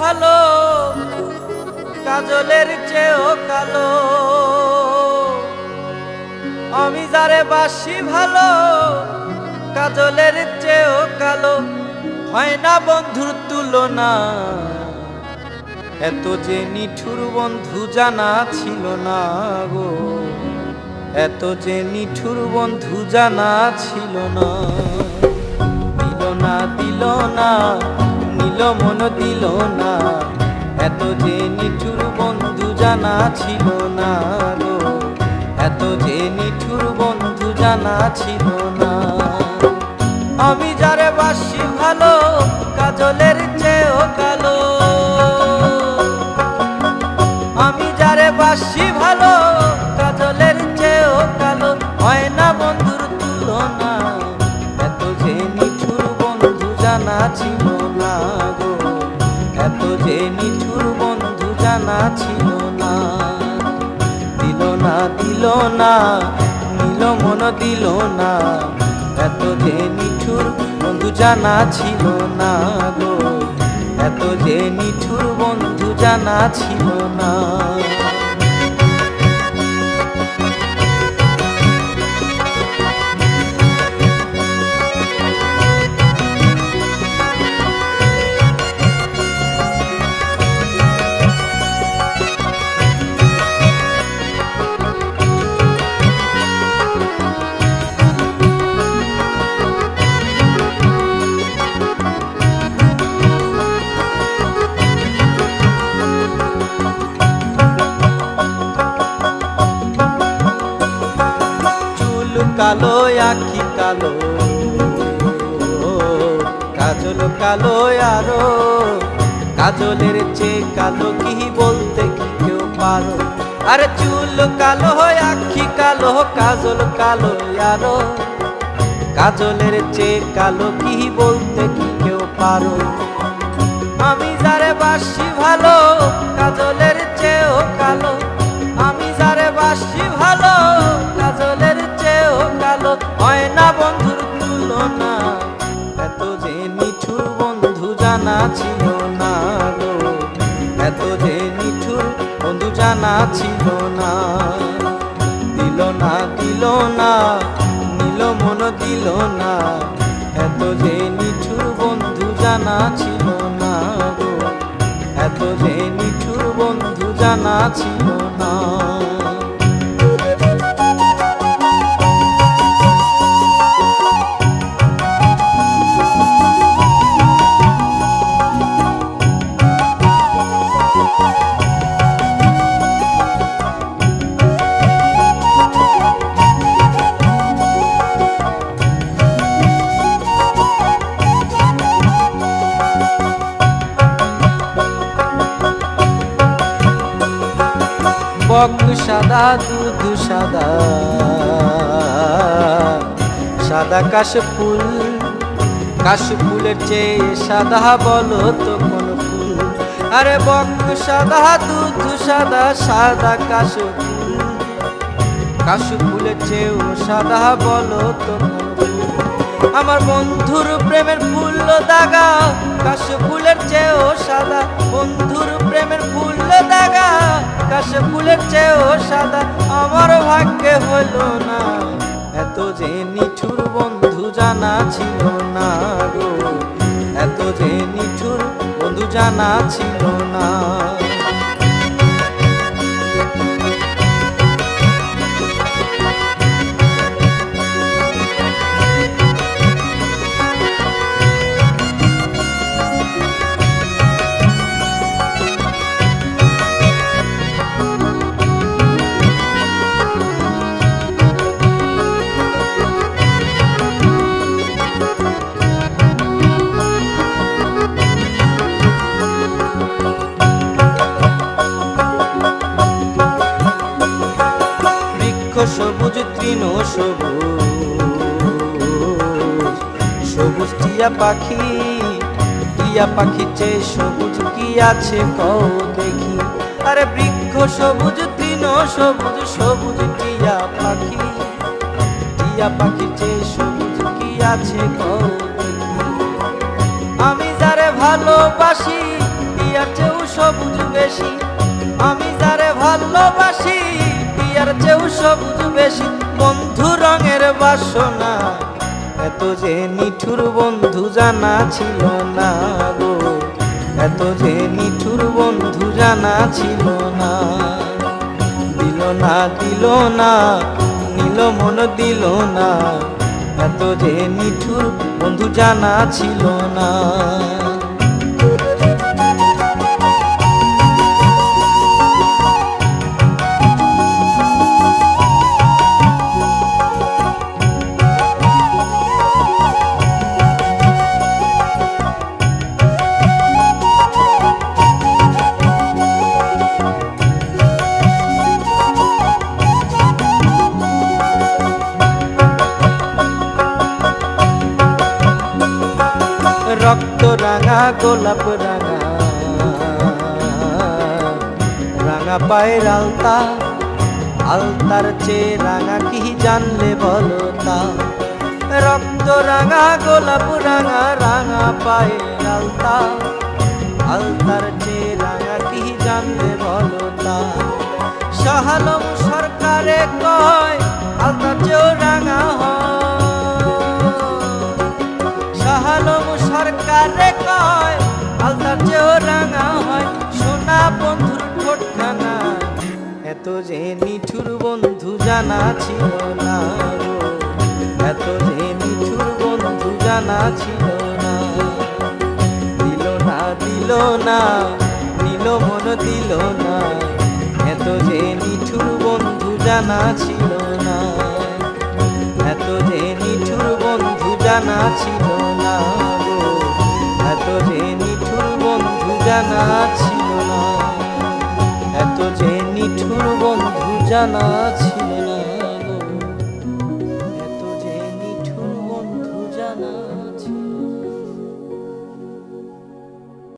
ভালো কাজলের চেয়েও কালো, আমি যারে বাসি ভালো কাজলের চেয়েও কালো, হয় না বন্ধুর তুলনা। এত যে নিঠুর বন্ধু জানা ছিল না গো, এত যে নিঠুর বন্ধু জানা ছিল না। দিল না দিল না নিল মন দিল না, এত যে নিঠুর বন্ধু জানা ছিল না গো, এত যে নিঠুর বন্ধু জানা ছিল না। আমি যারে বাসি ভালো কাজলের চেয়েও কালো, আমি যারে বাসি ভালো কাজলের চেয়েও কালো, হয় না বন্ধুর তুলনা। এত যে নিঠুর বন্ধু জানা ছিল না গো, এত যে নিঠুর বন্ধু জানা ছিল না। দিল না দিল না নিল মন দিল না, এত যে নিঠুর বন্ধু জানা ছিল না গো, এত যে নিঠুর বন্ধু জানা ছিল না। কালো আখি কালো, কাজল কালো আরো, কাজলের চেয়ে কালো কি বলতে কি কেউ পারো। আরে চুল কালো আখি কালো, কাজল কালো আরো, কাজলের চেয়ে কালো কি বলতে কি কেউ পারো। আমি যারে বাসি ভালো কাজলের চেয়েও কালো, আমি যারে বাসি ভালো কাজলের চেয়েও কালো, হয় না বন্ধুর তুলনা। এত যে নিঠুর বন্ধু জানা ছিল না গো, এত যে নিঠুর বন্ধু জানা ছিল না। দিল না দিল না নিল মন দিল না, এত যে নিঠুর বন্ধু জানা ছিল না গো, এত যে নিঠুর বন্ধু জানা ছিল না। বক সাদা দুধ সাদা, সাদা কাশফুল, কাশফুলের চেয়ে সাদা বলো তো কোন ফুল। আরে বক সাদা দুধ সাদা, সাদা কাশফুল, কাশফুলের চেয়েও সাদা বলো তো কোন ফুল। আমার বন্ধুর প্রেমের ফুল দাগা, কাশফুলের চেয়েও সাদা, বন্ধুর প্রেমের ফুল দাগা, কাশফুলের চেয়েও সাদা, আমার ভাগ্যে হলো না। এত যে নিঠুর বন্ধু জানা ছিল না গো, এত যে নিঠুর বন্ধু জানা ছিল না। সবুজ তৃণ সবুজ, সবুজ টিয়া পাখি, টিয়া পাখি চেয়ে সবুজ কি আছে কও দেখি। আরে বৃক্ষ সবুজ তৃণ সবুজ, সবুজ টিয়া পাখি, টিয়া পাখি চেয়ে সবুজ কি আছে কও দেখি। আমি যারে ভালোবাসি টিয়া সবুজ বেশি, আমি যারে ভালোবাসি টিয়ার চেয়েও সবুজ বেশি। বন্ধু রঙের বাসনা, এত যে নিঠুর বন্ধু জানা ছিল না গো, এত যে নিঠুর বন্ধু জানা ছিল না। দিল না দিল না, নিল মন দিল না, এত যে নিঠুর বন্ধু জানা ছিল না। রক্ত রাঙা গোলাপ রাঙা, রাঙা পায়ের আলতা, আলতার চেয়ে রাঙা কি জানলে বলো তা। রক্ত রাঙা গোলাপ রাঙা, রাঙা পায়ের আলতা, আলতার চেয়ে রাঙা কি জানলে বলো তা। শাহ আলম সরকারে কয় আলতার চেয়েও রাঙা সরকারে কয় আলতার চেয়েও রাঙা হয়। সোনা বন্ধুর ঠোঁটখানা, এত যে নিঠুর বন্ধু জানা ছিল না গো, এত যে নিঠুর বন্ধু জানা ছিল না। দিল না দিল না, নিল মন দিল না, এত যে নিঠুর বন্ধু জানা ছিল না, এত যে নিঠুর বন্ধু জানা ছিল না গো, এত যে নিঠুর বন্ধু জানা ছিল না, এত যে নিঠুর বন্ধু জানা ছিল না গো, এত যে নিঠুর বন্ধু জানা